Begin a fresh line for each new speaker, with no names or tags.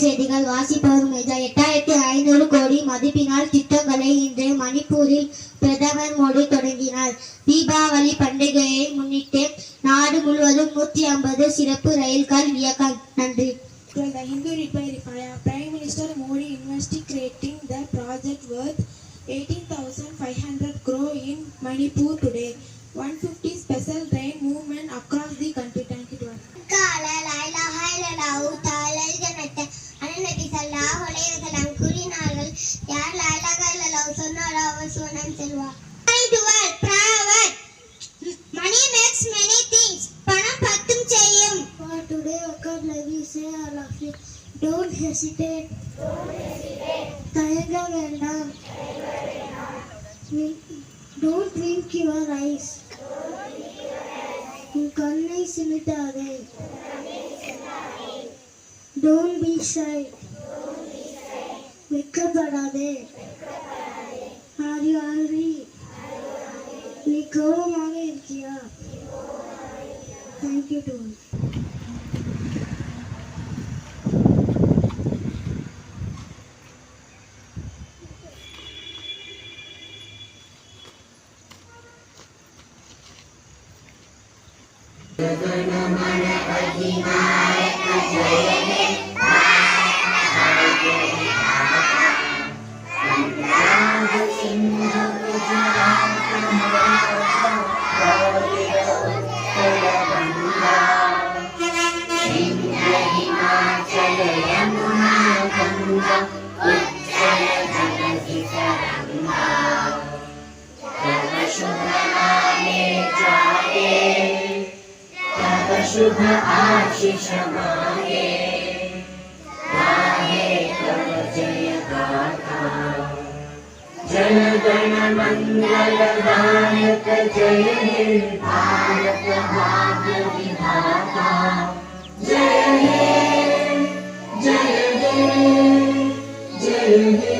செய்திகள் வாசிப்பவர் மேஜா. 8500 கோடி மதிப்பினால் திட்டங்களை இன்று மணிப்பூரில் பிரதமர் மோடி தொடங்கினார். தீபாவளி பண்டிகையை முன்னிட்டு நாடு முழுவதும் 150 சிறப்பு ரயில்கள் இயக்கம். நன்றி.
The Hindu Prime Minister Modi investing creating the project worth 18,500 crore in Manipur today. 150 special train movement across the country. Thank you.
கூறினார்கள், யார் லாயிலாக இல்லல்லாஹ் சொன்னாரோ அவர் சுவனம் செல்வார். Money makes many things. பணம் பத்தும் செய்யும். For today, God let me say all of you. Don't hesitate. தயங்க வேண்டாம். Don't blink your eyes. உன் கண்ணை சிமிட்டாதே. Don't be shy. வெட்கப்படாதே. Are you angry? நீ கோபமாக இருக்கியா? Thank you to all.
शुभ आशीष मांगे गाहे तब जय गाथा जन गण मंगल दायक जय हे भारत भाग्य विधाता जय हे जय हे जय हे